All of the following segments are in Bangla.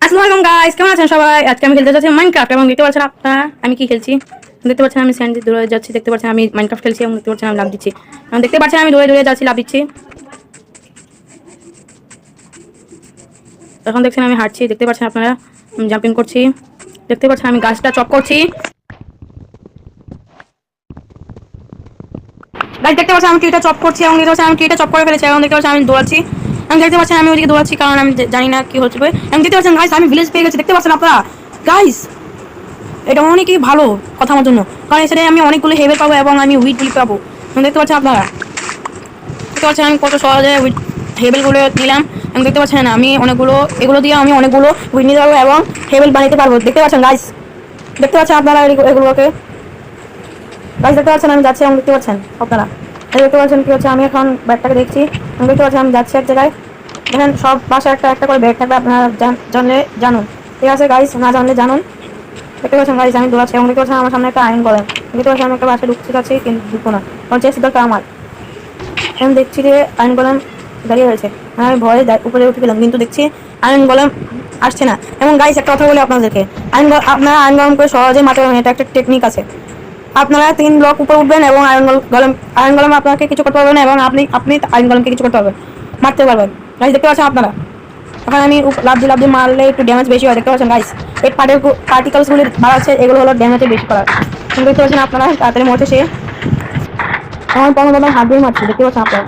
আসসালামু আলাইকুম গাইস, কেমন আছেন সবাই? আজকে আমি খেলতে যাচ্ছি মাইনক্রাফট এবং দেখতে পাচ্ছেন আপনারা আমি কি খেলছি। দেখতে পাচ্ছেন আমি স্যান্ড দিয়ে দৌড়ে যাচ্ছি, দেখতে পাচ্ছেন আমি মাইনক্রাফট খেলছি এবং দেখতে পাচ্ছেন আমি লাভ দিচ্ছি এবং দেখতে পাচ্ছেন আমি দৌড়ে দৌড়ে যাচ্ছি, লাভ দিচ্ছি। এখন দেখছেন আমি হাঁটছি, দেখতে পাচ্ছেন আপনারা আমি জাম্পিং করছি, দেখতে পাচ্ছেন আমি গাছটা চপ করছি। গাইস দেখতে পাচ্ছেন আমি ট্রিটা চপ করছি এবং দেখতে পাচ্ছেন আমি ট্রিটা চপ করে ফেলেছি এবং দেখতে পাচ্ছেন আমি দৌড়াচ্ছি এবং দেখতে পাচ্ছেন আমি ওদিকে দৌড়াচ্ছি কারণ আমি জানি না কি হচ্ছে এবং দেখতে পাচ্ছেন গাইস আমি ভিলেজ পেয়ে গেছি, দেখতে পাচ্ছেন আপনারা গাইস। এটা অনেকই ভালো কথা আমার জন্য, কারণ এখানে আমি অনেকগুলো হেভেল পাবো এবং আমি উইডগুলি পাবো। দেখতে পাচ্ছেন আপনারা, দেখতে পাচ্ছেন আমি কত সহজে উইড হেভেলগুলো নিলাম এবং দেখতে পাচ্ছেন আমি অনেকগুলো এগুলো দিয়ে আমি অনেকগুলো উইড নিতে পারবো এবং হেভেল বানাতে পারবো। দেখতে পাচ্ছেন গাইস, দেখতে পাচ্ছেন আপনারা এগুলোকে গাইস, দেখতে পাচ্ছেন আমি যাচ্ছি এবং দেখতে পাচ্ছেন আপনারা দেখতে পাচ্ছেন কি হচ্ছে। আমি এখন ব্যাগটাকে দেখছি এবং দেখতে পাচ্ছেন আমি যাচ্ছি এক জায়গায়, দেখেন সব বাসায় একটা একটা করে ব্যাগ থাকবে, আপনারা জানলে জানুন, ঠিক আছে গাইস, না জানলে জানুন। দেখতে পাচ্ছেন গাইস আমি দৌড়াচ্ছি এবং দেখতে পাচ্ছেন আমার সামনে একটা আয়রন গোলেম, দেখতে পাচ্ছেন আমি একটা বাসায় ঢুকতে যাচ্ছি কিন্তু ঢুকবো না কারণ চেষ্টা দরকার আমার। এখন দেখছি যে আয়রন গোলেম দাঁড়িয়ে রয়েছে, আমি ভয়ে উপরে উঠে গেলাম কিন্তু দেখছি আয়রন গোলেম আসছে না। এবং গাইস একটা কথা বলি আপনাদেরকে, আপনারা আয়রন গোলেম করে সহজে মারতে পারবেন, এটা একটা টেকনিক আছে। আপনারা 3 ব্লক উপরে উঠবেন এবং আয়রন গোলেম আপনাকে কিছু করতে পারবেন না এবং আপনি আপনি আয়রন গোলেমকে কিছু করতে পারবেন, মারতে পারবেন। গাইস দেখতে পাচ্ছেন আপনারা, এখন আমি লাভ দিয়ে মারলে একটু ড্যামেজ বেশি হয়, দেখতে পাচ্ছেন গাইস এই পার্টিকেলসগুলি বাড়াচ্ছে, এগুলো হলো ড্যামেজে বেশি করার। দেখতে পাচ্ছেন আপনারা তাড়াতাড়ি মরছে সে, আমার পনেরো হাত দিয়ে মারছে, দেখতে পাচ্ছেন আপনারা,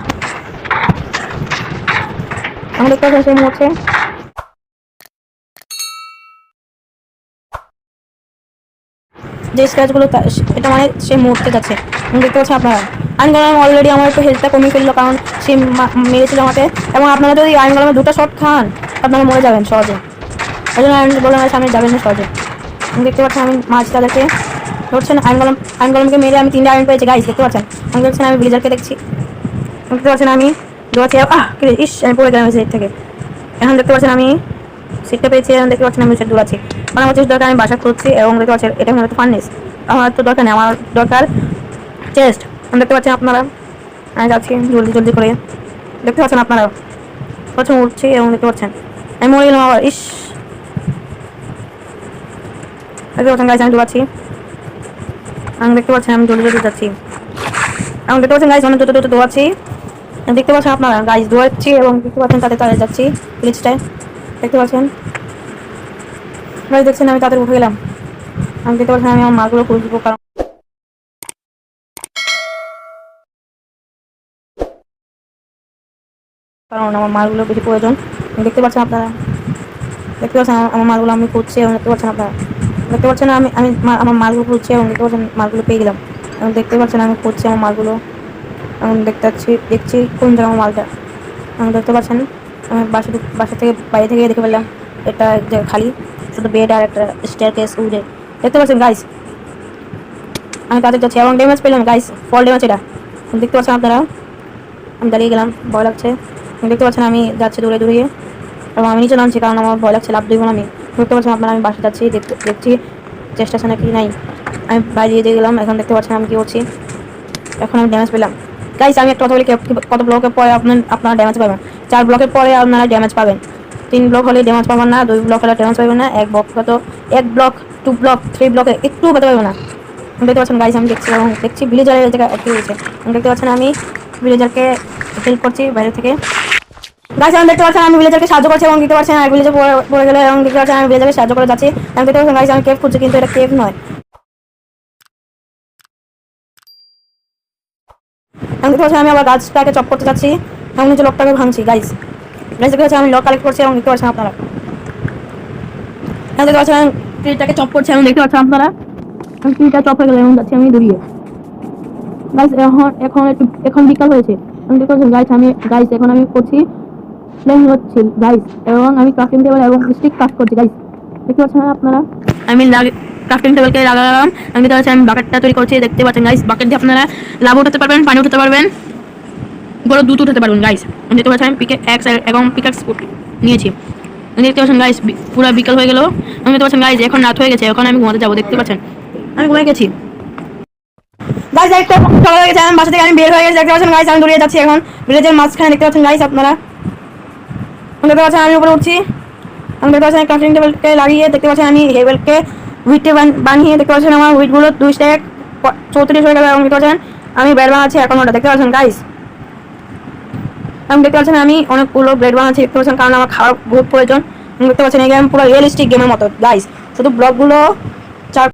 আমি দেখতে পাচ্ছেন সে মরছে। যে স্ক্র্যাচগুলো এটা মানে সে মরতে যাচ্ছে, দেখতে পাচ্ছেন আপনারা। আইনগলাম অলরেডি আমার একটু হেলথটা কমিয়ে ফেললো কারণ সে মেরেছিল আমাকে, এবং আপনারা যদি আইনগলামে 2টা শট খান আপনারা মরে যাবেন সহজে, ওই জন্য আইনগলামের সামনে যাবেন না সহজে। দেখতে পাচ্ছেন আমি মাছ তাদেরকে ধরছেন, আইনগলামকে মেরে আমি 3টা আয়রন পেয়েছি গাইস, দেখতে পাচ্ছেন। আমি দেখছেন আমি ব্লিজারকে দেখছি, দেখতে পাচ্ছেন আমি দৌড়াচ্ছি, ইস আমি পড়ে গেলাম সিট থেকে। এখন দেখতে পাচ্ছেন আমি সিটটা পেয়েছি এবং দেখতে পাচ্ছেন আমি সিট দৌড়াচ্ছি, মানে আমার চেষ্টা দরকার আমি বাসা খুঁজছি এবং দেখতে পাচ্ছেন এটা হয়তো ফার্নেস, আমার তো দরকার নেই, আমার দরকার চেস্ট। দেখতে পাচ্ছেন আপনারা আমি যাচ্ছি জলদি জলদি করে, দেখতে পাচ্ছেন আপনারা প্রথম উঠছি এবং দেখতে পাচ্ছেন আমি মরে গেলাম আবার, ইস দেখতে পাচ্ছেন গাইস আমি দৌড়াচ্ছি এবং দেখতে পাচ্ছেন আমি জলদি জলদি যাচ্ছি এবং দেখতে পাচ্ছেন গাইস অনেক দ্রুত দ্রুত দৌড়াচ্ছি, দেখতে পাচ্ছেন আপনারা গাইস দৌড়াচ্ছি এবং দেখতে পাচ্ছেন তাদের তাদের যাচ্ছি ব্রিজটায়, দেখতে পাচ্ছেন গাইস, দেখছেন আমি তাদের উঠে গেলাম। আমি দেখতে পাচ্ছেন আমি আমার মাগুলো খুঁজবো কারণ কারণ আমার মালগুলো বেশি প্রয়োজন। দেখতে পাচ্ছেন আপনারা, দেখতে পাচ্ছেন আমার মালগুলো আমি খুঁজছি এবং দেখতে পাচ্ছেন আপনারা, দেখতে পাচ্ছেন আমি আমার মালগুলো খুঁজছি এবং দেখতে পাচ্ছেন মালগুলো পেয়ে গেলাম এবং দেখতে পাচ্ছেন আমি খুঁজছি আমার মালগুলো এবং দেখছি কোন জায়গায় আমার মালটা এবং দেখতে পাচ্ছেন আমি বাসা থেকে বাইরে থেকে দেখে ফেললাম এটা খালি শুধু বেড আর একটা স্টেয়ারকেস উঠে, দেখতে পাচ্ছেন গাইস আমি তাদের যাচ্ছি এবং ড্যামেজ পেলাম গাইস, ফল ড্যামেজ এটা, দেখতে পাচ্ছেন আপনারা। আমি দাঁড়িয়ে গেলাম, ভয় লাগছে, দেখতে পাচ্ছেন আমি যাচ্ছি দূরে দূরে এবং আমি নিচে নামছি কারণ আমার ভয় লাগছে, লাভ দিব না আমি। দেখতে পাচ্ছেন আপনারা আমি বাসা যাচ্ছি, দেখছি চেষ্টা আছে নাকি নাই, আমি বাইরে দিয়ে গেলাম। এখন দেখতে পাচ্ছেন আমি কী করছি, এখন আমি ড্যামেজ পেলাম গাইস। আমি একটা কথা বলি, কত ব্লকের পরে আপনারা ড্যামেজ পাবেন? 4 ব্লকের পরে আপনারা ড্যামেজ পাবেন, 3 ব্লক হলে ড্যামেজ পাবেন না, 2 ব্লক হলে ড্যামেজ পাবেন না, 1 ব্লক তো 1 ব্লক 2 ব্লক 3 ব্লকে একটু পেতে পারবেন না। দেখতে পাচ্ছেন গাইস আমি দেখছি এবং দেখছি ভিলেজারের জায়গায় অ্যাক্টিভ হয়েছে, দেখতে পাচ্ছেন আমি ভিলেজারকে হেল্প করছি বাইরে থেকে গাইস। আমি দেখতে পাচ্ছেন আমি ভিলেজারকে সাহায্য করছি এবং দেখতে পাচ্ছেন আমি ভিলেজে পড়ে গেলে এবং দেখতে পাচ্ছেন আমি ভিলেজারকে সাহায্য করে যাচ্ছি। আমি দেখতে পাচ্ছেন গাইস আমি কেভ খুঁজছি কিন্তু এটা কেভ নয়, আমি দেখতে পাচ্ছেন আমি আবার গাছটাকে চপ করতে যাচ্ছি এবং নিচে লকটাকে ভাঙছি গাইস। গাইস দেখতে পাচ্ছেন আমি লক কালেক্ট করছি এবং দেখতে পাচ্ছেন আপনারা, আমি দেখতে পাচ্ছেন ট্রিটাকে চপ করছি এবং দেখতে পাচ্ছেন আপনারা আমি ট্রিটা চপ হয়ে গেল এবং যাচ্ছি আমি দূরিয়ে গাইস। এখন বিকাল হয়েছে, আমি দেখতে পাচ্ছেন গাইস এখন আমি করছি প্লেন হচ্ছে গাইস এবং আমি ক্রাফটিং টেবিল এবং স্টিক ক্রাফট করছি গাইস, দেখতে পাচ্ছেন আপনারা। আমি ক্রাফটিং টেবিলকে লাগালাম, আমি দেখতে পাচ্ছি আমি বাকেটটা তৈরি করছি, দেখতে পাচ্ছেন গাইস বাকেট দিয়ে আপনারা লাভ উঠাতে পারবেন, পানি উঠাতে পারবেন, বড় দুধ উঠাতে পারবেন গাইস। দেখতে পাচ্ছেন আমি পিকেক্স এবং পিকেক্স নিয়েছি, দেখতে পাচ্ছেন গাইস পুরো বিকাল হয়ে গেল। আমি দেখতে পাচ্ছেন গাইস এখন রাত হয়ে গেছে, এখন আমি ঘুমাতে যাবো, দেখতে পাচ্ছেন আমি ঘুমিয়ে গেছি গাইস। একটা সকাল হয়ে গেছে, আমি বাসা থেকে আমি বের হয়ে গেছি, দেখতে পাচ্ছেন গাইস আমি দৌড়িয়ে যাচ্ছি এখন ভিলেজের মাঝখানে, দেখতে পাচ্ছেন গাইস আপনারা, দেখতে পাচ্ছেন আমি উপরে উঠছি আমি দেখতে পাচ্ছেন ক্রাফটিং টেবিলকে লাগিয়ে দেখতে পাচ্ছেন আমি হেভেলকে হুইটে বানিয়ে দেখতে পাচ্ছেন আমার হুইটগুলো 2 স্ট্যাক 34 হয়ে গেল এবং দেখতে পাচ্ছেন আমি ব্রেড বানাচ্ছি এখন ওটা দেখতে পাচ্ছেন গাইস। এবং দেখতে পাচ্ছেন আমি অনেকগুলো ব্রেড বানাচ্ছি দেখতে পাচ্ছেন কারণ আমার খাওয়ার বহুত প্রয়োজন। দেখতে পাচ্ছেন এই গেম পুরো রিয়েলিস্টিক গেমের মতো গাইস, শুধু ব্লকগুলো